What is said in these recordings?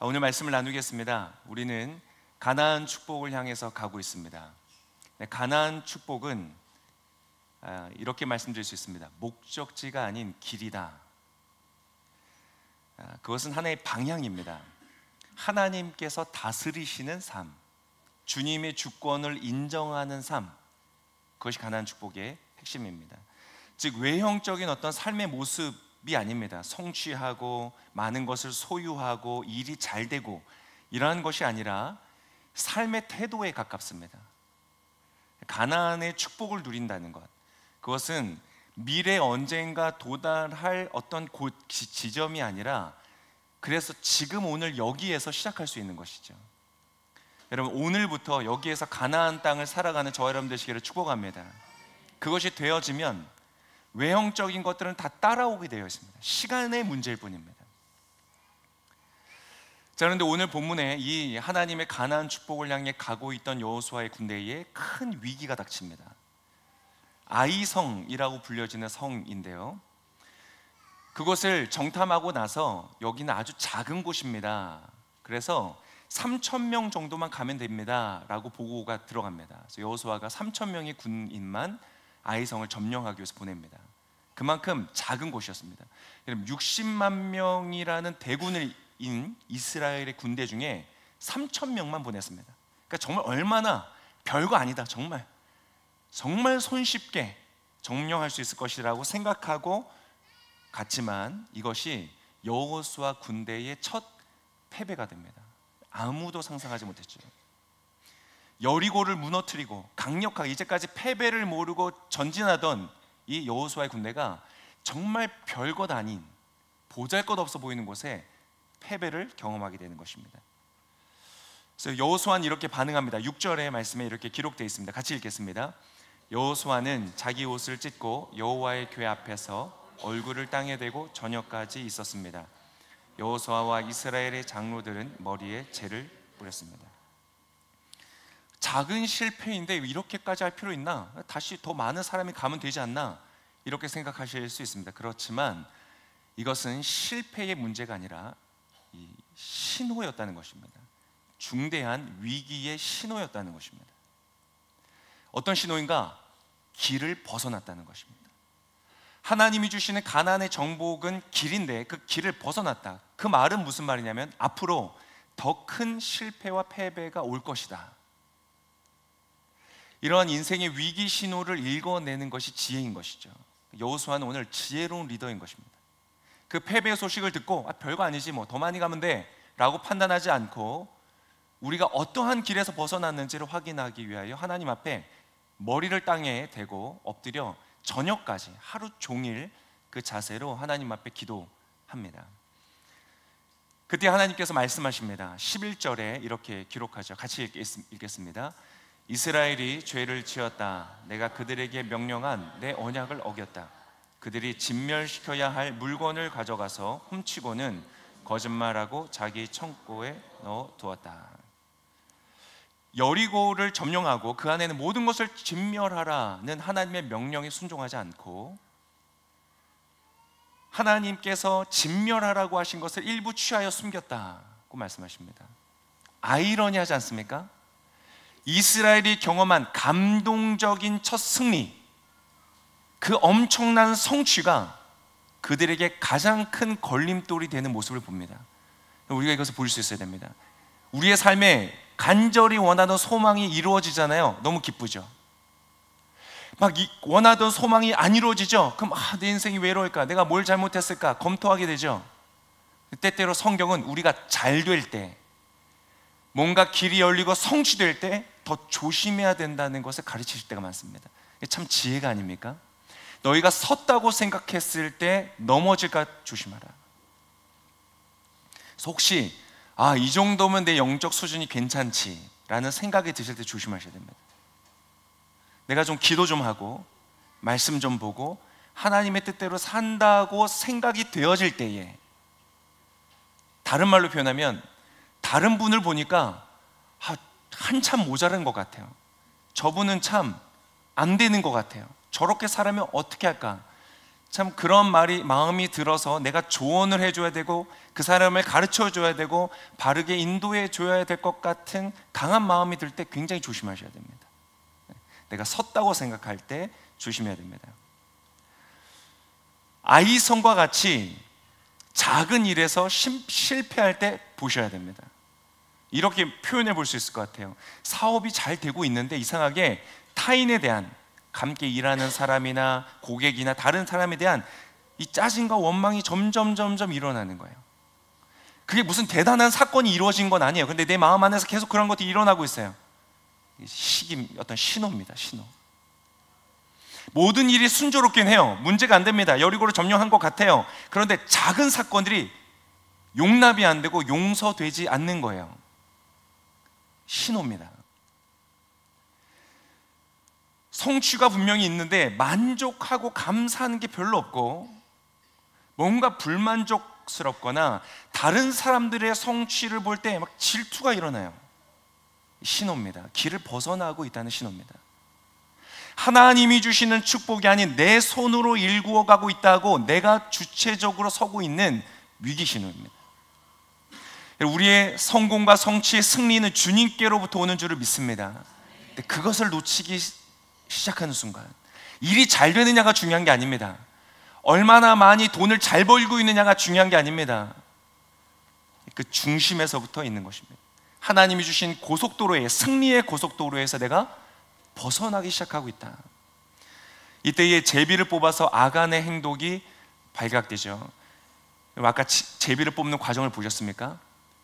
오늘 말씀을 나누겠습니다. 우리는 가나안 축복을 향해서 가고 있습니다. 가나안 축복은 이렇게 말씀드릴 수 있습니다. 목적지가 아닌 길이다. 그것은 하나의 방향입니다. 하나님께서 다스리시는 삶, 주님의 주권을 인정하는 삶, 그것이 가나안 축복의 핵심입니다. 즉 외형적인 어떤 삶의 모습이 아닙니다. 성취하고 많은 것을 소유하고 일이 잘 되고 이러한 것이 아니라 삶의 태도에 가깝습니다. 가나안의 축복을 누린다는 것, 그것은 미래 언젠가 도달할 어떤 지점이 아니라 그래서 지금 오늘 여기에서 시작할 수 있는 것이죠. 여러분, 오늘부터 여기에서 가나안 땅을 살아가는 저와 여러분 되시기를 축복합니다. 그것이 되어지면 외형적인 것들은 다 따라오게 되어 있습니다. 시간의 문제일 뿐입니다. 자, 그런데 오늘 본문에 이 하나님의 가나안 축복을 향해 가고 있던 여호수아의 군대에 큰 위기가 닥칩니다. 아이성이라고 불려지는 성인데요, 그곳을 정탐하고 나서 여기는 아주 작은 곳입니다. 그래서 3,000명 정도만 가면 됩니다 라고 보고가 들어갑니다. 그래서 여호수아가 3,000명의 군인만 아이성을 점령하기 위해서 보냅니다. 그만큼 작은 곳이었습니다. 60만 명이라는 대군을 인 이스라엘의 군대 중에 3,000명만 보냈습니다. 그러니까 정말 얼마나 별거 아니다, 정말 손쉽게 점령할 수 있을 것이라고 생각하고 갔지만 이것이 여호수아 군대의 첫 패배가 됩니다. 아무도 상상하지 못했죠. 여리고를 무너뜨리고 강력하게 이제까지 패배를 모르고 전진하던 이 여호수아의 군대가 정말 별것 아닌 보잘것없어 보이는 곳에 패배를 경험하게 되는 것입니다. 그래서 여호수아는 이렇게 반응합니다. 6절의 말씀에 이렇게 기록되어 있습니다. 같이 읽겠습니다. 여호수아는 자기 옷을 찢고 여호와의 궤 앞에서 얼굴을 땅에 대고 저녁까지 있었습니다. 여호수아와 이스라엘의 장로들은 머리에 재를 뿌렸습니다. 작은 실패인데 이렇게까지 할 필요 있나? 다시 더 많은 사람이 가면 되지 않나? 이렇게 생각하실 수 있습니다. 그렇지만 이것은 실패의 문제가 아니라 이 신호였다는 것입니다. 중대한 위기의 신호였다는 것입니다. 어떤 신호인가? 길을 벗어났다는 것입니다. 하나님이 주시는 가나안의 정복은 길인데 그 길을 벗어났다. 그 말은 무슨 말이냐면 앞으로 더 큰 실패와 패배가 올 것이다. 이러한 인생의 위기 신호를 읽어내는 것이 지혜인 것이죠. 여호수아는 오늘 지혜로운 리더인 것입니다. 그 패배의 소식을 듣고 별거 아니지 뭐 더 많이 가면 돼 라고 판단하지 않고 우리가 어떠한 길에서 벗어났는지를 확인하기 위하여 하나님 앞에 머리를 땅에 대고 엎드려 저녁까지 하루 종일 그 자세로 하나님 앞에 기도합니다. 그때 하나님께서 말씀하십니다. 11절에 이렇게 기록하죠. 같이 읽겠습니다. 이스라엘이 죄를 지었다. 내가 그들에게 명령한 내 언약을 어겼다. 그들이 진멸시켜야 할 물건을 가져가서 훔치고는 거짓말하고 자기 창고에 넣어두었다. 여리고를 점령하고 그 안에는 모든 것을 진멸하라는 하나님의 명령에 순종하지 않고 하나님께서 진멸하라고 하신 것을 일부 취하여 숨겼다고 말씀하십니다. 아이러니하지 않습니까? 이스라엘이 경험한 감동적인 첫 승리, 그 엄청난 성취가 그들에게 가장 큰 걸림돌이 되는 모습을 봅니다. 우리가 이것을 볼 수 있어야 됩니다. 우리의 삶에 간절히 원하던 소망이 이루어지잖아요. 너무 기쁘죠. 막 원하던 소망이 안 이루어지죠. 그럼 내 인생이 왜 이럴까? 내가 뭘 잘못했을까? 검토하게 되죠. 때때로 성경은 우리가 잘 될 때, 뭔가 길이 열리고 성취될 때 더 조심해야 된다는 것을 가르치실 때가 많습니다. 이게 참 지혜가 아닙니까? 너희가 섰다고 생각했을 때 넘어질까 조심하라. 그래서 혹시 이 정도면 내 영적 수준이 괜찮지 라는 생각이 드실 때 조심하셔야 됩니다. 내가 좀 기도 좀 하고 말씀 좀 보고 하나님의 뜻대로 산다고 생각이 되어질 때에, 다른 말로 표현하면 다른 분을 보니까 한참 모자란 것 같아요. 저분은 참 안 되는 것 같아요. 저렇게 살아면 어떻게 할까? 참 그런 말이 마음이 들어서 내가 조언을 해줘야 되고 그 사람을 가르쳐줘야 되고 바르게 인도해줘야 될 것 같은 강한 마음이 들 때 굉장히 조심하셔야 됩니다. 내가 섰다고 생각할 때 조심해야 됩니다. 아이성과 같이 작은 일에서 실패할 때 보셔야 됩니다. 이렇게 표현해 볼 수 있을 것 같아요. 사업이 잘 되고 있는데 이상하게 타인에 대한, 함께 일하는 사람이나 고객이나 다른 사람에 대한 이 짜증과 원망이 점점 일어나는 거예요. 그게 무슨 대단한 사건이 이루어진 건 아니에요. 근데 내 마음 안에서 계속 그런 것들이 일어나고 있어요. 어떤 신호입니다. 신호. 모든 일이 순조롭긴 해요. 문제가 안 됩니다. 여리고를 점령한 것 같아요. 그런데 작은 사건들이 용납이 안 되고 용서되지 않는 거예요. 신호입니다. 성취가 분명히 있는데 만족하고 감사하는 게 별로 없고 뭔가 불만족스럽거나 다른 사람들의 성취를 볼 때 막 질투가 일어나요. 신호입니다. 길을 벗어나고 있다는 신호입니다. 하나님이 주시는 축복이 아닌 내 손으로 일구어가고 있다고 내가 주체적으로 서고 있는 위기 신호입니다. 우리의 성공과 성취의 승리는 주님께로부터 오는 줄을 믿습니다. 근데 그것을 놓치기 시작하는 순간 일이 잘 되느냐가 중요한 게 아닙니다. 얼마나 많이 돈을 잘 벌고 있느냐가 중요한 게 아닙니다. 그 중심에서부터 있는 것입니다. 하나님이 주신 고속도로에, 승리의 고속도로에서 내가 벗어나기 시작하고 있다. 이때에 제비를 뽑아서 아간의 행동이 발각되죠. 아까 제비를 뽑는 과정을 보셨습니까?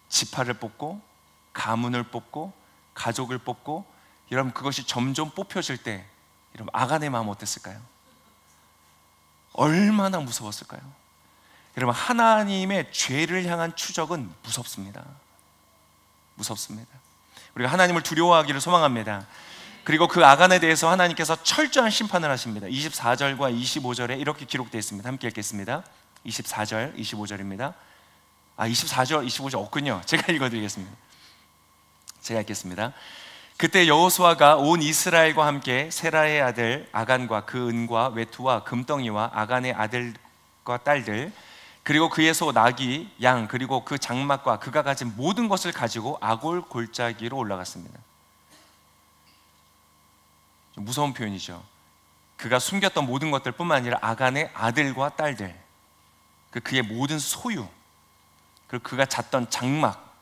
지파를 뽑고 가문을 뽑고 가족을 뽑고, 여러분 그것이 점점 뽑혀질 때 여러분 아간의 마음 어땠을까요? 얼마나 무서웠을까요? 여러분 하나님의 죄를 향한 추적은 무섭습니다. 무섭습니다. 우리가 하나님을 두려워하기를 소망합니다. 그리고 그 아간에 대해서 하나님께서 철저한 심판을 하십니다. 24절과 25절에 이렇게 기록되어 있습니다. 함께 읽겠습니다. 24절, 25절입니다. 24절, 25절 없군요. 제가 읽어드리겠습니다. 제가 읽겠습니다. 그때 여호수아가 온 이스라엘과 함께 세라의 아들 아간과 그 은과 외투와 금덩이와 아간의 아들과 딸들, 그리고 그의 소 나귀, 양, 그리고 그 장막과 그가 가진 모든 것을 가지고 아골 골짜기로 올라갔습니다. 좀 무서운 표현이죠. 그가 숨겼던 모든 것들 뿐만 아니라 아간의 아들과 딸들, 그의 모든 소유, 그리고 그가 잤던 장막,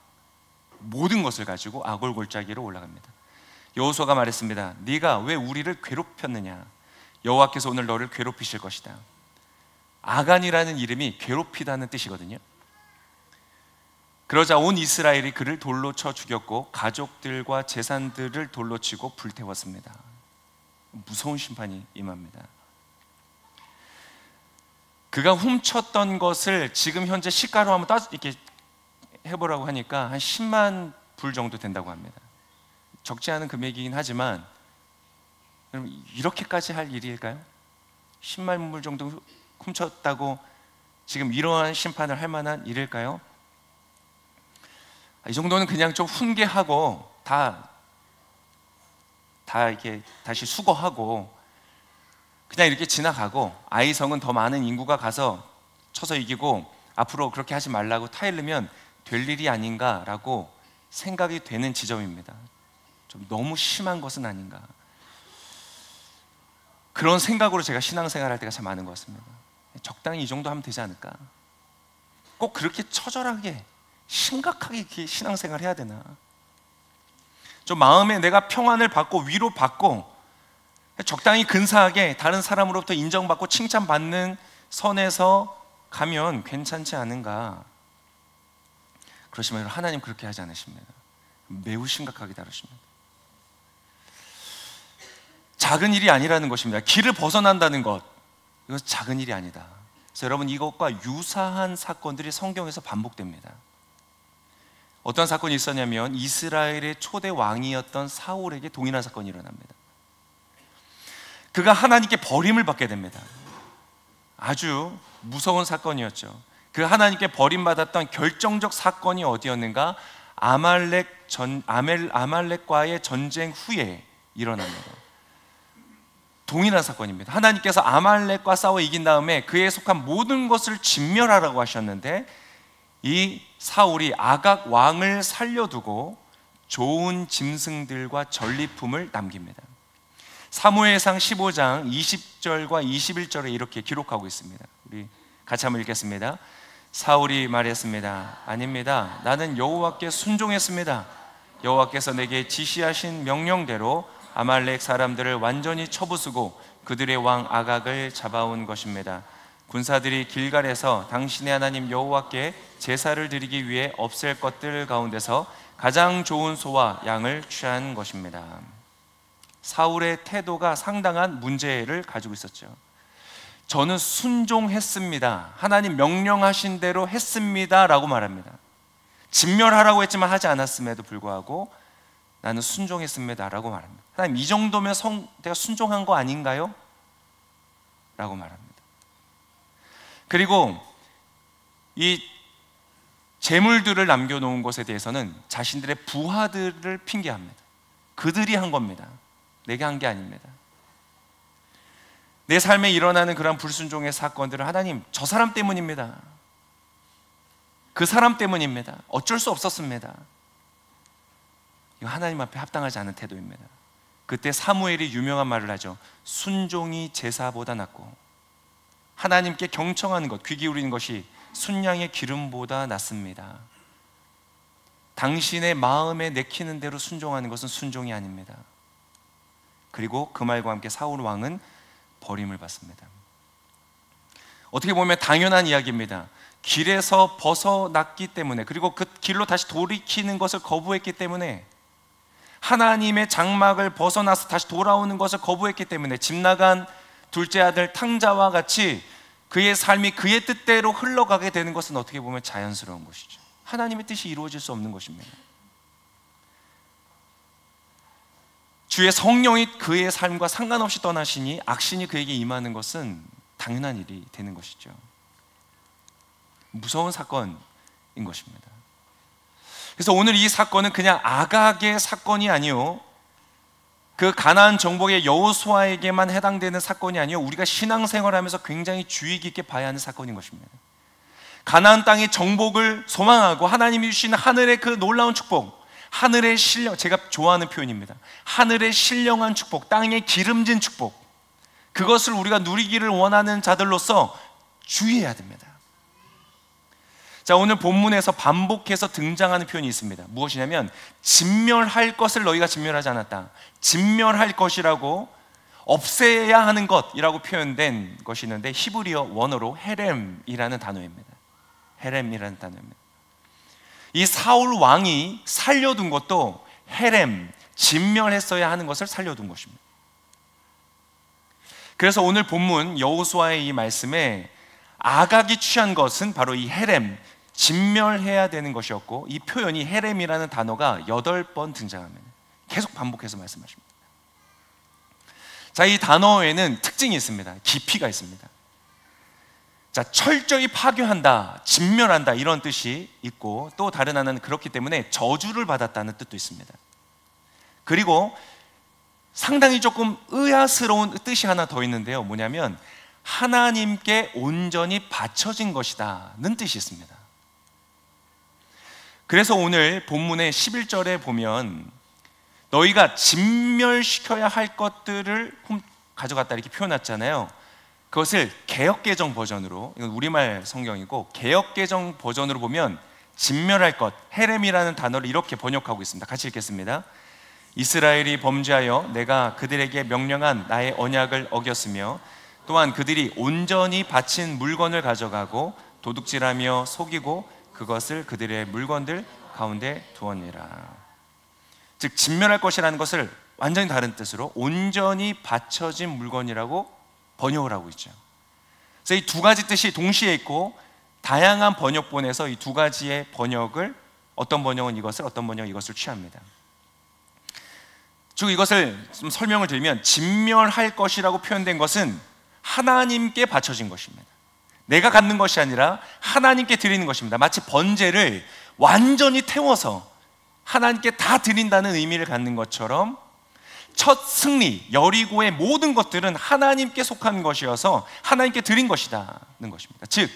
모든 것을 가지고 아골 골짜기로 올라갑니다. 여호수아가 말했습니다. 네가 왜 우리를 괴롭혔느냐? 여호와께서 오늘 너를 괴롭히실 것이다. 아간이라는 이름이 괴롭히다는 뜻이거든요. 그러자 온 이스라엘이 그를 돌로 쳐 죽였고 가족들과 재산들을 돌로 치고 불태웠습니다. 무서운 심판이 임합니다. 그가 훔쳤던 것을 지금 현재 시가로 한번 이렇게 해보라고 하니까 한 10만 불 정도 된다고 합니다. 적지 않은 금액이긴 하지만 이렇게까지 할 일일까요? 10만 불 정도 훔쳤다고 지금 이러한 심판을 할 만한 일일까요? 이 정도는 그냥 좀 훈계하고 다 이렇게 다시 수거하고 그냥 이렇게 지나가고, 아이성은 더 많은 인구가 가서 쳐서 이기고 앞으로 그렇게 하지 말라고 타일르면 될 일이 아닌가라고 생각이 되는 지점입니다. 좀 너무 심한 것은 아닌가, 그런 생각으로 제가 신앙생활할 때가 참 많은 것 같습니다. 적당히 이 정도 하면 되지 않을까? 꼭 그렇게 처절하게 심각하게 이렇게 신앙생활 해야 되나? 좀 마음에 내가 평안을 받고 위로받고 적당히 근사하게 다른 사람으로부터 인정받고 칭찬받는 선에서 가면 괜찮지 않은가? 그러시면 하나님 그렇게 하지 않으십니다. 매우 심각하게 다루십니다. 작은 일이 아니라는 것입니다. 길을 벗어난다는 것, 이것은 작은 일이 아니다. 그래서 여러분 이것과 유사한 사건들이 성경에서 반복됩니다. 어떤 사건이 있었냐면 이스라엘의 초대 왕이었던 사울에게 동일한 사건이 일어납니다. 그가 하나님께 버림을 받게 됩니다. 아주 무서운 사건이었죠. 그 하나님께 버림받았던 결정적 사건이 어디였는가? 아말렉과의 전쟁 후에 일어납니다. 동일한 사건입니다. 하나님께서 아말렉과 싸워 이긴 다음에 그에 속한 모든 것을 진멸하라고 하셨는데 이 사울이 아각 왕을 살려두고 좋은 짐승들과 전리품을 남깁니다. 사무엘상 15장 20절과 21절에 이렇게 기록하고 있습니다. 우리 같이 한번 읽겠습니다. 사울이 말했습니다. 아닙니다. 나는 여호와께 순종했습니다. 여호와께서 내게 지시하신 명령대로 아말렉 사람들을 완전히 쳐부수고 그들의 왕 아각을 잡아온 것입니다. 군사들이 길갈에서 당신의 하나님 여호와께 제사를 드리기 위해 없앨 것들 가운데서 가장 좋은 소와 양을 취한 것입니다. 사울의 태도가 상당한 문제를 가지고 있었죠. 저는 순종했습니다. 하나님 명령하신 대로 했습니다 라고 말합니다. 진멸하라고 했지만 하지 않았음에도 불구하고 나는 순종했습니다 라고 말합니다. 하나님 이 정도면 내가 순종한 거 아닌가요? 라고 말합니다. 그리고 이 재물들을 남겨놓은 것에 대해서는 자신들의 부하들을 핑계합니다. 그들이 한 겁니다. 내가 한 게 아닙니다. 내 삶에 일어나는 그런 불순종의 사건들은 하나님 저 사람 때문입니다. 그 사람 때문입니다. 어쩔 수 없었습니다. 이거 하나님 앞에 합당하지 않은 태도입니다. 그때 사무엘이 유명한 말을 하죠. 순종이 제사보다 낫고 하나님께 경청하는 것, 귀 기울이는 것이 순양의 기름보다 낫습니다. 당신의 마음에 내키는 대로 순종하는 것은 순종이 아닙니다. 그리고 그 말과 함께 사울 왕은 버림을 받습니다. 어떻게 보면 당연한 이야기입니다. 길에서 벗어났기 때문에, 그리고 그 길로 다시 돌이키는 것을 거부했기 때문에, 하나님의 장막을 벗어나서 다시 돌아오는 것을 거부했기 때문에 집 나간 둘째 아들 탕자와 같이 그의 삶이 그의 뜻대로 흘러가게 되는 것은 어떻게 보면 자연스러운 것이죠. 하나님의 뜻이 이루어질 수 없는 것입니다. 주의 성령이 그의 삶과 상관없이 떠나시니 악신이 그에게 임하는 것은 당연한 일이 되는 것이죠. 무서운 사건인 것입니다. 그래서 오늘 이 사건은 그냥 아각의 사건이 아니요, 그 가나안 정복의 여호수아에게만 해당되는 사건이 아니요, 우리가 신앙생활하면서 굉장히 주의 깊게 봐야 하는 사건인 것입니다. 가나안 땅의 정복을 소망하고 하나님이 주시는 하늘의 그 놀라운 축복, 하늘의 신령, 제가 좋아하는 표현입니다. 하늘의 신령한 축복, 땅의 기름진 축복, 그것을 우리가 누리기를 원하는 자들로서 주의해야 됩니다. 자, 오늘 본문에서 반복해서 등장하는 표현이 있습니다. 무엇이냐면 진멸할 것을 너희가 진멸하지 않았다, 진멸할 것이라고, 없애야 하는 것이라고 표현된 것이 있는데 히브리어 원어로 헤렘이라는 단어입니다. 헤렘이라는 단어입니다. 이 사울 왕이 살려둔 것도 헤렘, 진멸했어야 하는 것을 살려둔 것입니다. 그래서 오늘 본문 여호수아의 이 말씀에 아각이 취한 것은 바로 이 헤렘, 진멸해야 되는 것이었고, 이 표현이 헤렘이라는 단어가 8번 등장합니다. 계속 반복해서 말씀하십니다. 자, 이 단어에는 특징이 있습니다. 깊이가 있습니다. 자, 철저히 파괴한다, 진멸한다, 이런 뜻이 있고, 또 다른 하나는 그렇기 때문에 저주를 받았다는 뜻도 있습니다. 그리고 상당히 조금 의아스러운 뜻이 하나 더 있는데요. 뭐냐면 하나님께 온전히 바쳐진 것이다는 뜻이 있습니다. 그래서 오늘 본문의 11절에 보면 너희가 진멸시켜야 할 것들을 가져갔다 이렇게 표현했잖아요. 그것을 개역개정 버전으로, 이건 우리말 성경이고 개역개정 버전으로 보면 진멸할 것, 헤렘이라는 단어를 이렇게 번역하고 있습니다. 같이 읽겠습니다. 이스라엘이 범죄하여 내가 그들에게 명령한 나의 언약을 어겼으며 또한 그들이 온전히 바친 물건을 가져가고 도둑질하며 속이고 그것을 그들의 물건들 가운데 두었니라. 즉 진멸할 것이라는 것을 완전히 다른 뜻으로 온전히 바쳐진 물건이라고 번역을 하고 있죠. 그래서 이 두 가지 뜻이 동시에 있고 다양한 번역본에서 이 두 가지의 번역을, 어떤 번역은 이것을, 어떤 번역은 이것을 취합니다. 즉 이것을 좀 설명을 드리면 진멸할 것이라고 표현된 것은 하나님께 바쳐진 것입니다. 내가 갖는 것이 아니라 하나님께 드리는 것입니다. 마치 번제를 완전히 태워서 하나님께 다 드린다는 의미를 갖는 것처럼 첫 승리, 여리고의 모든 것들은 하나님께 속한 것이어서 하나님께 드린 것이라는 것입니다. 즉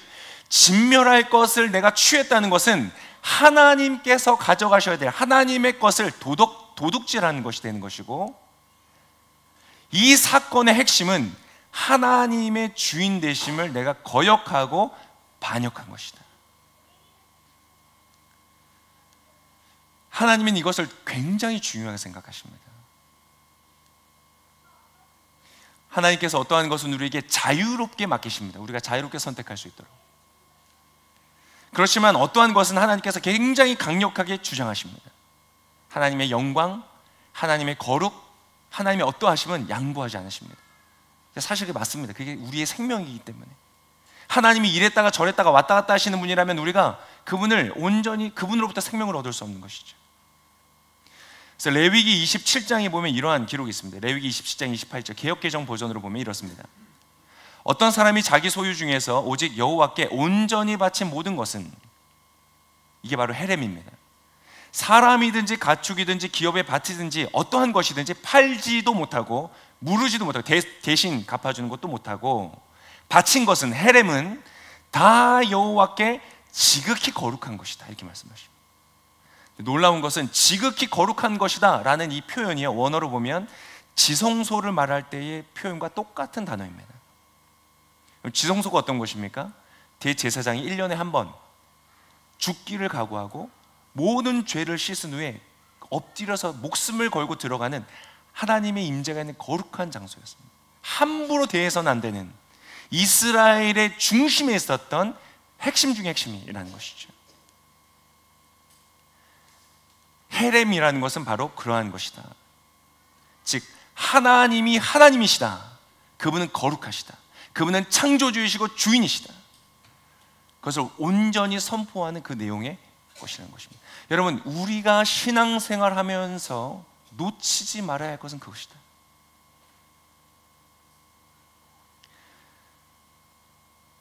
진멸할 것을 내가 취했다는 것은 하나님께서 가져가셔야 될 하나님의 것을 도둑질하는 것이 되는 것이고, 이 사건의 핵심은 하나님의 주인 되심을 내가 거역하고 반역한 것이다. 하나님은 이것을 굉장히 중요하게 생각하십니다. 하나님께서 어떠한 것은 우리에게 자유롭게 맡기십니다. 우리가 자유롭게 선택할 수 있도록. 그렇지만 어떠한 것은 하나님께서 굉장히 강력하게 주장하십니다. 하나님의 영광, 하나님의 거룩, 하나님의 어떠하심은 양보하지 않으십니다. 사실 그게 맞습니다. 그게 우리의 생명이기 때문에. 하나님이 이랬다가 저랬다가 왔다 갔다 하시는 분이라면 우리가 그분을 온전히 그분으로부터 생명을 얻을 수 없는 것이죠. 그래서 레위기 27장에 보면 이러한 기록이 있습니다. 레위기 27장 28절 개역개정 버전으로 보면 이렇습니다. 어떤 사람이 자기 소유 중에서 오직 여호와께 온전히 바친 모든 것은, 이게 바로 헤렘입니다. 사람이든지 가축이든지 기업의 밭이든지 어떠한 것이든지 팔지도 못하고 무르지도 못하고 대신 갚아주는 것도 못하고, 바친 것은 헤렘은 다 여호와께 지극히 거룩한 것이다, 이렇게 말씀하십니다. 놀라운 것은 지극히 거룩한 것이다 라는 이 표현이요, 원어로 보면 지성소를 말할 때의 표현과 똑같은 단어입니다. 지성소가 어떤 것입니까? 대제사장이 1년에 한 번 죽기를 각오하고 모든 죄를 씻은 후에 엎드려서 목숨을 걸고 들어가는 하나님의 임재가 있는 거룩한 장소였습니다. 함부로 대해서는 안 되는, 이스라엘의 중심에 있었던 핵심 중의 핵심이라는 것이죠. 헤렘이라는 것은 바로 그러한 것이다. 즉 하나님이 하나님이시다. 그분은 거룩하시다. 그분은 창조주이시고 주인이시다. 그것을 온전히 선포하는 그 내용의 것이라는 것입니다. 여러분, 우리가 신앙생활하면서 놓치지 말아야 할 것은 그것이다.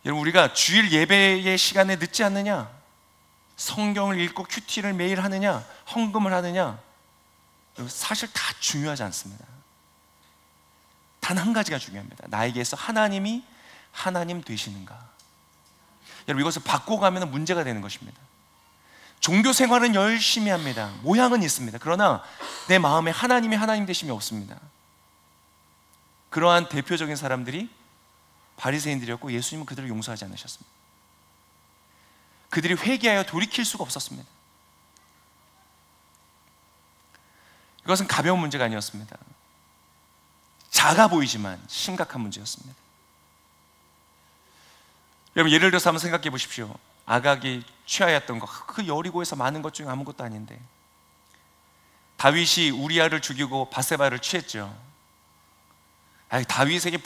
여러분, 우리가 주일 예배의 시간에 늦지 않느냐, 성경을 읽고 큐티를 매일 하느냐, 헌금을 하느냐, 사실 다 중요하지 않습니다. 단 한 가지가 중요합니다. 나에게서 하나님이 하나님 되시는가. 여러분, 이것을 바꿔가면 문제가 되는 것입니다. 종교 생활은 열심히 합니다. 모양은 있습니다. 그러나 내 마음에 하나님이 하나님 되심이 없습니다. 그러한 대표적인 사람들이 바리새인들이었고, 예수님은 그들을 용서하지 않으셨습니다. 그들이 회개하여 돌이킬 수가 없었습니다. 이것은 가벼운 문제가 아니었습니다. 작아 보이지만 심각한 문제였습니다. 여러분, 예를 들어서 한번 생각해 보십시오. 아각이 취하였던 것, 그 여리고에서 많은 것 중에 아무것도 아닌데 다윗이 우리아를 죽이고 바세바를 취했죠. 다윗에게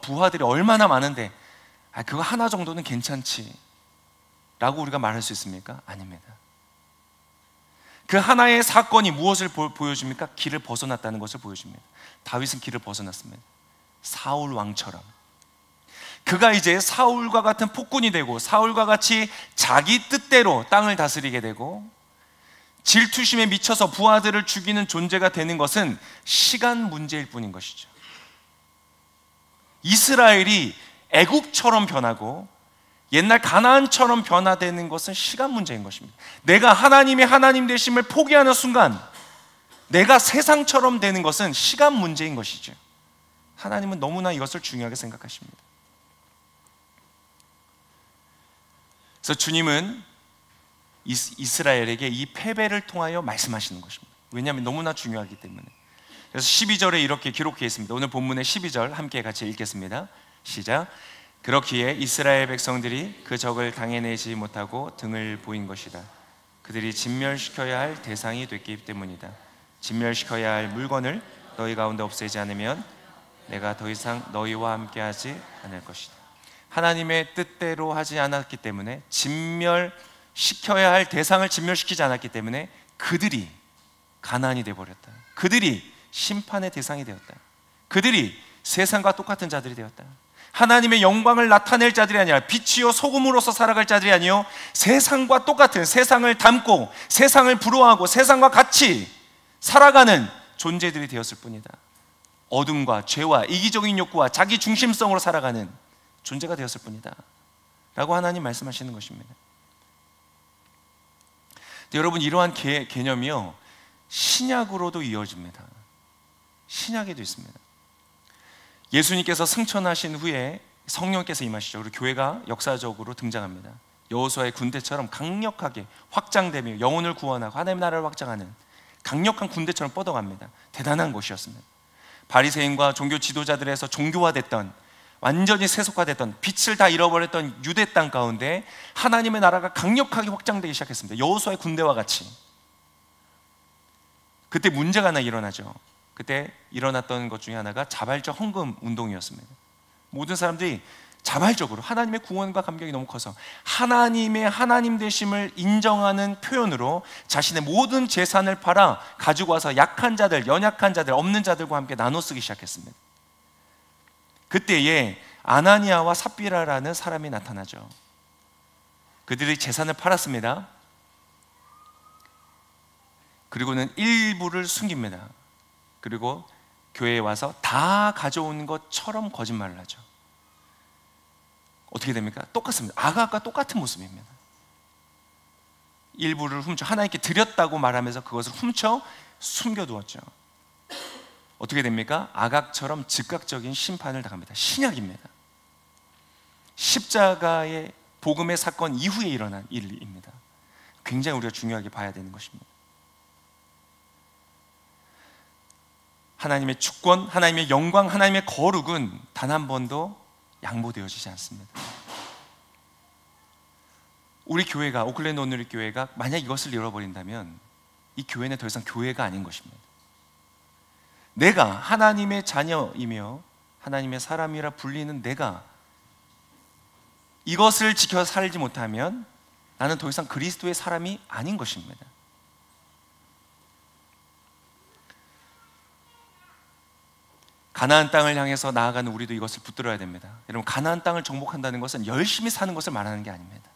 부하들이 얼마나 많은데 그거 하나 정도는 괜찮지 라고 우리가 말할 수 있습니까? 아닙니다. 그 하나의 사건이 무엇을 보여줍니까? 길을 벗어났다는 것을 보여줍니다. 다윗은 길을 벗어났습니다. 사울 왕처럼 그가 이제 사울과 같은 폭군이 되고, 사울과 같이 자기 뜻대로 땅을 다스리게 되고, 질투심에 미쳐서 부하들을 죽이는 존재가 되는 것은 시간 문제일 뿐인 것이죠. 이스라엘이 애굽처럼 변하고 옛날 가나안처럼 변화되는 것은 시간 문제인 것입니다. 내가 하나님의 하나님 되심을 포기하는 순간 내가 세상처럼 되는 것은 시간 문제인 것이죠. 하나님은 너무나 이것을 중요하게 생각하십니다. 그래서 주님은 이스라엘에게 이 패배를 통하여 말씀하시는 것입니다. 왜냐하면 너무나 중요하기 때문에. 그래서 12절에 이렇게 기록되어 있습니다. 오늘 본문의 12절 함께 같이 읽겠습니다. 시작. 그렇기에 이스라엘 백성들이 그 적을 당해내지 못하고 등을 보인 것이다. 그들이 진멸시켜야 할 대상이 됐기 때문이다. 진멸시켜야 할 물건을 너희 가운데 없애지 않으면 내가 더 이상 너희와 함께하지 않을 것이다. 하나님의 뜻대로 하지 않았기 때문에, 진멸시켜야 할 대상을 진멸시키지 않았기 때문에 그들이 가난이 되어버렸다. 그들이 심판의 대상이 되었다. 그들이 세상과 똑같은 자들이 되었다. 하나님의 영광을 나타낼 자들이 아니라 빛이요 소금으로서 살아갈 자들이 아니요 세상과 똑같은, 세상을 닮고 세상을 부러워하고 세상과 같이 살아가는 존재들이 되었을 뿐이다. 어둠과 죄와 이기적인 욕구와 자기 중심성으로 살아가는 존재가 되었을 뿐이다 라고 하나님 말씀하시는 것입니다. 여러분, 이러한 개념이요 신약으로도 이어집니다. 신약에도 있습니다. 예수님께서 승천하신 후에 성령께서 임하시죠. 그리고 교회가 역사적으로 등장합니다. 여호수아의 군대처럼 강력하게 확장되며 영혼을 구원하고 하나님의 나라를 확장하는 강력한 군대처럼 뻗어갑니다. 대단한 것이었습니다. 바리새인과 종교 지도자들에서 종교화됐던, 완전히 세속화됐던, 빛을 다 잃어버렸던 유대 땅 가운데 하나님의 나라가 강력하게 확장되기 시작했습니다. 여호수아의 군대와 같이. 그때 문제가 하나 일어나죠. 그때 일어났던 것 중에 하나가 자발적 헌금 운동이었습니다. 모든 사람들이 자발적으로 하나님의 구원과 감격이 너무 커서 하나님의 하나님 되심을 인정하는 표현으로 자신의 모든 재산을 팔아 가지고 와서 약한 자들, 연약한 자들, 없는 자들과 함께 나눠 쓰기 시작했습니다. 그때에 아나니아와 삽비라라는 사람이 나타나죠. 그들이 재산을 팔았습니다. 그리고는 일부를 숨깁니다. 그리고 교회에 와서 다 가져온 것처럼 거짓말을 하죠. 어떻게 됩니까? 똑같습니다. 아각과 똑같은 모습입니다. 일부를 훔쳐 하나님께 드렸다고 말하면서 그것을 훔쳐 숨겨두었죠. 어떻게 됩니까? 아각처럼 즉각적인 심판을 당합니다. 신약입니다. 십자가의 복음의 사건 이후에 일어난 일입니다. 굉장히 우리가 중요하게 봐야 되는 것입니다. 하나님의 주권, 하나님의 영광, 하나님의 거룩은 단 한 번도 양보되어지지 않습니다. 우리 교회가, 오클랜드 온누리 교회가 만약 이것을 잃어버린다면 이 교회는 더 이상 교회가 아닌 것입니다. 내가 하나님의 자녀이며 하나님의 사람이라 불리는 내가 이것을 지켜 살지 못하면 나는 더 이상 그리스도의 사람이 아닌 것입니다. 가나안 땅을 향해서 나아가는 우리도 이것을 붙들어야 됩니다. 여러분, 가나안 땅을 정복한다는 것은 열심히 사는 것을 말하는 게 아닙니다.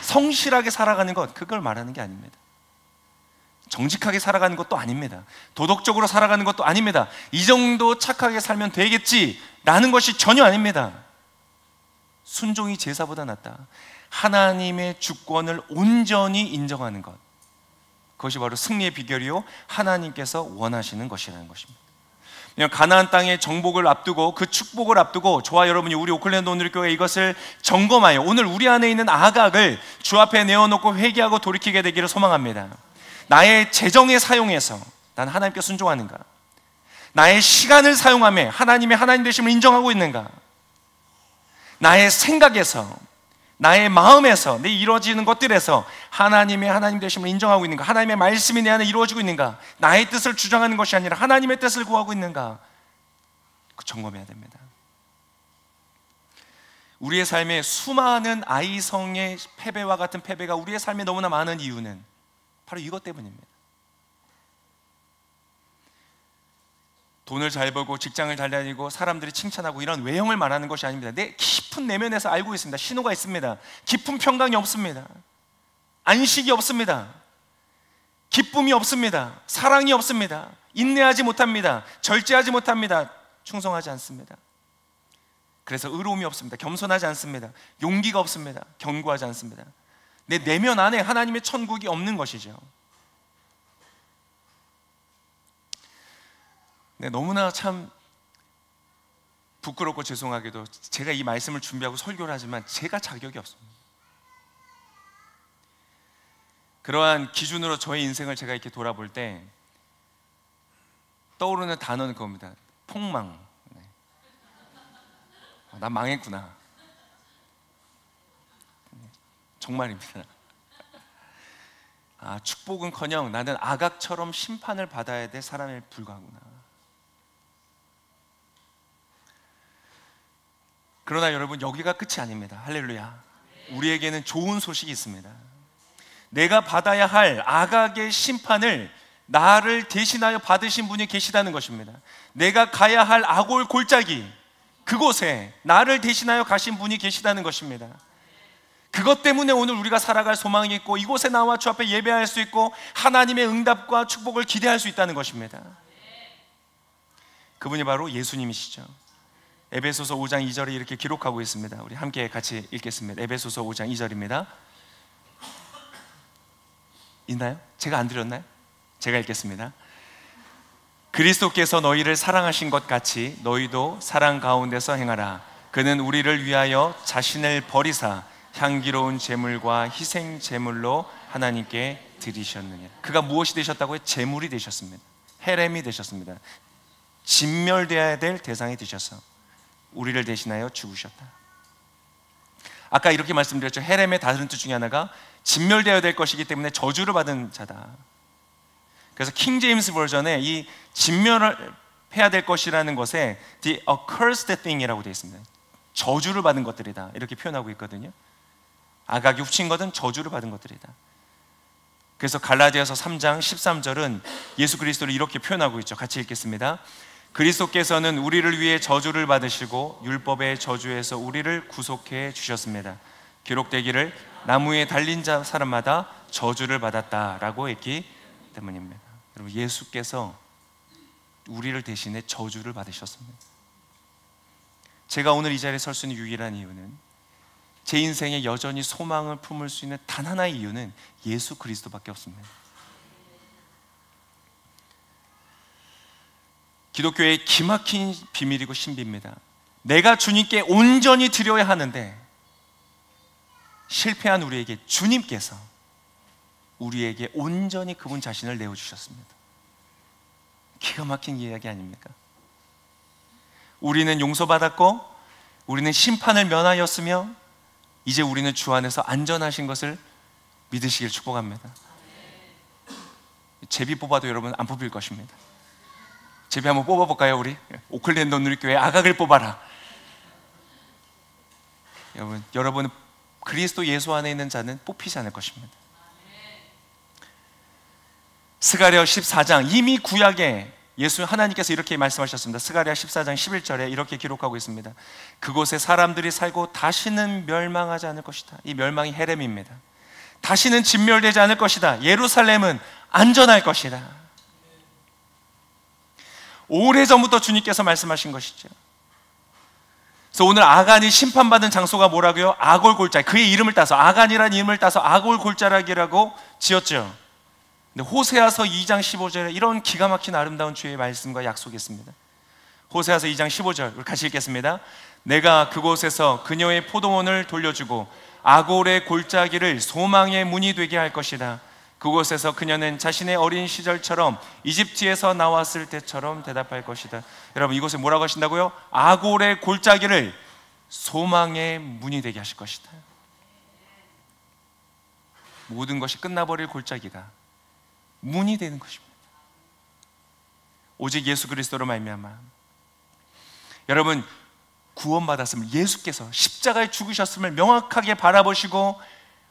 성실하게 살아가는 것, 그걸 말하는 게 아닙니다. 정직하게 살아가는 것도 아닙니다. 도덕적으로 살아가는 것도 아닙니다. 이 정도 착하게 살면 되겠지라는 것이 전혀 아닙니다. 순종이 제사보다 낫다. 하나님의 주권을 온전히 인정하는 것, 그것이 바로 승리의 비결이요 하나님께서 원하시는 것이라는 것입니다. 가나안 땅의 정복을 앞두고 그 축복을 앞두고 저와 여러분이 우리 오클랜드 온누리교회 이것을 점검하여 오늘 우리 안에 있는 아각을 주 앞에 내어놓고 회개하고 돌이키게 되기를 소망합니다. 나의 재정에 사용해서 난 하나님께 순종하는가? 나의 시간을 사용하며 하나님의 하나님 되심을 인정하고 있는가? 나의 생각에서, 나의 마음에서, 내 이루어지는 것들에서 하나님의 하나님 되심을 인정하고 있는가? 하나님의 말씀이 내 안에 이루어지고 있는가? 나의 뜻을 주장하는 것이 아니라 하나님의 뜻을 구하고 있는가? 점검해야 됩니다. 우리의 삶에 수많은 아이성의 패배와 같은 패배가 우리의 삶에 너무나 많은 이유는 바로 이것 때문입니다. 돈을 잘 벌고 직장을 잘 다니고 사람들이 칭찬하고 이런 외형을 말하는 것이 아닙니다. 내 깊은 내면에서 알고 있습니다. 신호가 있습니다. 깊은 평강이 없습니다. 안식이 없습니다. 기쁨이 없습니다. 사랑이 없습니다. 인내하지 못합니다. 절제하지 못합니다. 충성하지 않습니다. 그래서 의로움이 없습니다. 겸손하지 않습니다. 용기가 없습니다. 견고하지 않습니다. 내 내면 안에 하나님의 천국이 없는 것이죠. 네, 너무나 참 부끄럽고 죄송하게도 제가 이 말씀을 준비하고 설교를 하지만 제가 자격이 없습니다. 그러한 기준으로 저의 인생을 제가 이렇게 돌아볼 때 떠오르는 단어는 그겁니다. 폭망. 네. 난 망했구나. 정말입니다. 축복은커녕 나는 아각처럼 심판을 받아야 될 사람에 불과하구나. 그러나 여러분, 여기가 끝이 아닙니다. 할렐루야. 우리에게는 좋은 소식이 있습니다. 내가 받아야 할 아각의 심판을 나를 대신하여 받으신 분이 계시다는 것입니다. 내가 가야 할 아골 골짜기, 그곳에 나를 대신하여 가신 분이 계시다는 것입니다. 그것 때문에 오늘 우리가 살아갈 소망이 있고 이곳에 나와 주 앞에 예배할 수 있고 하나님의 응답과 축복을 기대할 수 있다는 것입니다. 그분이 바로 예수님이시죠. 에베소서 5장 2절에 이렇게 기록하고 있습니다. 우리 함께 같이 읽겠습니다. 에베소서 5장 2절입니다. 있나요? 제가 안 드렸나요? 제가 읽겠습니다. 그리스도께서 너희를 사랑하신 것 같이 너희도 사랑 가운데서 행하라. 그는 우리를 위하여 자신을 버리사 향기로운 제물과 희생 제물로 하나님께 드리셨느니라. 그가 무엇이 되셨다고요? 제물이 되셨습니다. 헤렘이 되셨습니다. 진멸되어야 될 대상이 되셔서 우리를 대신하여 죽으셨다. 아까 이렇게 말씀드렸죠. 헤렘의 다른 뜻 중에 하나가 진멸되어야 될 것이기 때문에 저주를 받은 자다. 그래서 킹 제임스 버전에 이 진멸을 해야 될 것이라는 것에 the accursed thing이라고 되어 있습니다. 저주를 받은 것들이다, 이렇게 표현하고 있거든요. 아각이 훔친 것은 저주를 받은 것들이다. 그래서 갈라디아서 3장 13절은 예수 그리스도를 이렇게 표현하고 있죠. 같이 읽겠습니다. 그리스도께서는 우리를 위해 저주를 받으시고 율법의 저주에서 우리를 구속해 주셨습니다. 기록되기를 나무에 달린 자 사람마다 저주를 받았다라고 했기 때문입니다. 여러분, 예수께서 우리를 대신해 저주를 받으셨습니다. 제가 오늘 이 자리에 설 수 있는 유일한 이유는, 제 인생에 여전히 소망을 품을 수 있는 단 하나의 이유는 예수 그리스도밖에 없습니다. 기독교의 기막힌 비밀이고 신비입니다. 내가 주님께 온전히 드려야 하는데 실패한 우리에게 주님께서 우리에게 온전히 그분 자신을 내어주셨습니다. 기가 막힌 이야기 아닙니까? 우리는 용서받았고 우리는 심판을 면하였으며 이제 우리는 주 안에서 안전하신 것을 믿으시길 축복합니다. 제비 뽑아도 여러분 안 뽑힐 것입니다. 제비 한번 뽑아볼까요? 우리 오클랜드 온누리교회 아각을 뽑아라. 여러분은 그리스도 예수 안에 있는 자는 뽑히지 않을 것입니다. 스가랴 14장, 이미 구약에 예수 하나님께서 이렇게 말씀하셨습니다. 스가랴 14장 11절에 이렇게 기록하고 있습니다. 그곳에 사람들이 살고 다시는 멸망하지 않을 것이다. 이 멸망이 헤렘입니다. 다시는 진멸되지 않을 것이다. 예루살렘은 안전할 것이다. 오래전부터 주님께서 말씀하신 것이죠. 그래서 오늘 아간이 심판받은 장소가 뭐라고요? 아골 골짜기. 그의 이름을 따서, 아간이라는 이름을 따서 아골 골짜기라고 지었죠. 근데 호세아서 2장 15절에 이런 기가 막힌 아름다운 주의 말씀과 약속이 있습니다. 호세아서 2장 15절 우리 같이 읽겠습니다. 내가 그곳에서 그녀의 포도원을 돌려주고 아골의 골짜기를 소망의 문이 되게 할 것이다. 그곳에서 그녀는 자신의 어린 시절처럼 이집트에서 나왔을 때처럼 대답할 것이다. 여러분, 이곳에 뭐라고 하신다고요? 아골의 골짜기를 소망의 문이 되게 하실 것이다. 모든 것이 끝나버릴 골짜기가 문이 되는 것입니다. 오직 예수 그리스도로 말미암아. 여러분, 구원받았음을, 예수께서 십자가에 죽으셨음을 명확하게 바라보시고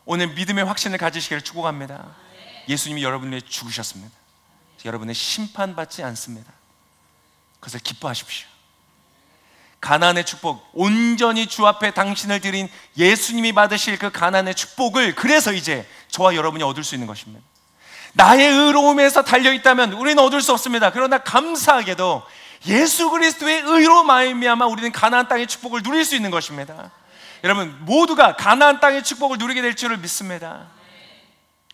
오늘 믿음의 확신을 가지시기를 축복합니다. 예수님이 여러분을 위해 죽으셨습니다. 여러분은 심판받지 않습니다. 그것을 기뻐하십시오. 가나안의 축복, 온전히 주 앞에 당신을 드린 예수님이 받으실 그 가나안의 축복을, 그래서 이제 저와 여러분이 얻을 수 있는 것입니다. 나의 의로움에서 달려있다면 우리는 얻을 수 없습니다. 그러나 감사하게도 예수 그리스도의 의로 말미암아 우리는 가나안 땅의 축복을 누릴 수 있는 것입니다. 여러분, 모두가 가나안 땅의 축복을 누리게 될 줄을 믿습니다.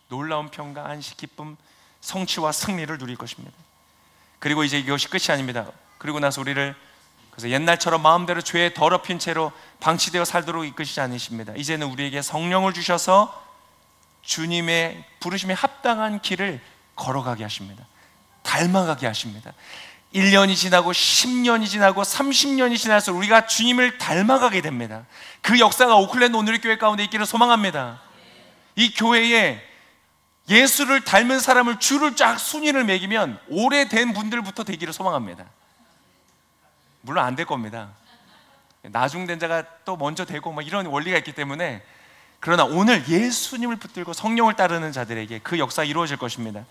놀라운 평강, 안식, 기쁨, 성취와 승리를 누릴 것입니다. 그리고 이제 이것이 끝이 아닙니다. 그리고 나서 우리를 그래서 옛날처럼 마음대로 죄에 더럽힌 채로 방치되어 살도록 이끄시지 않으십니다. 이제는 우리에게 성령을 주셔서 주님의 부르심에 합당한 길을 걸어가게 하십니다. 닮아가게 하십니다. 1년이 지나고 10년이 지나고 30년이 지나서 우리가 주님을 닮아가게 됩니다. 그 역사가 오클랜드 온누리교회 가운데 있기를 소망합니다. 이 교회에 예수를 닮은 사람을 줄을 쫙 순위를 매기면 오래된 분들부터 되기를 소망합니다. 물론 안 될 겁니다. 나중된 자가 또 먼저 되고 뭐 이런 원리가 있기 때문에. 그러나 오늘 예수님을 붙들고 성령을 따르는 자들에게 그 역사가 이루어질 것입니다.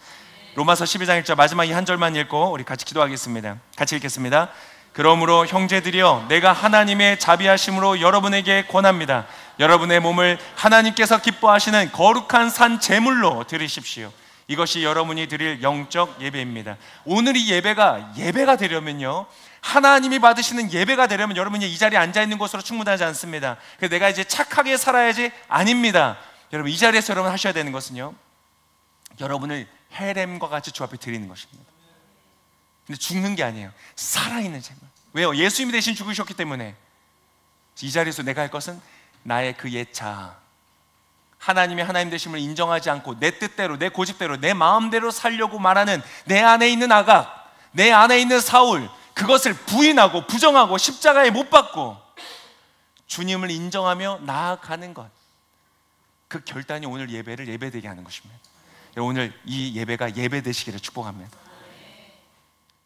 로마서 12장 1절 마지막 이 한 절만 읽고 우리 같이 기도하겠습니다. 같이 읽겠습니다. 그러므로 형제들이여, 내가 하나님의 자비하심으로 여러분에게 권합니다. 여러분의 몸을 하나님께서 기뻐하시는 거룩한 산 제물로 드리십시오. 이것이 여러분이 드릴 영적 예배입니다. 오늘 이 예배가 되려면요, 하나님이 받으시는 예배가 되려면 여러분이 이 자리에 앉아있는 것으로 충분하지 않습니다. 그래서 내가 이제 착하게 살아야지, 아닙니다. 여러분, 이 자리에서 여러분 하셔야 되는 것은요, 여러분을 헬렘과 같이 주 앞에 드리는 것입니다. 근데 죽는 게 아니에요. 살아있는 제물. 왜요? 예수님이 대신 죽으셨기 때문에. 이 자리에서 내가 할 것은 나의 그 옛 자아, 하나님의 하나님 되심을 인정하지 않고 내 뜻대로, 내 고집대로, 내 마음대로 살려고 말하는 내 안에 있는 아각, 내 안에 있는 사울, 그것을 부인하고 부정하고 십자가에 못 박고 주님을 인정하며 나아가는 것, 그 결단이 오늘 예배를 예배되게 하는 것입니다. 오늘 이 예배가 예배되시기를 축복합니다.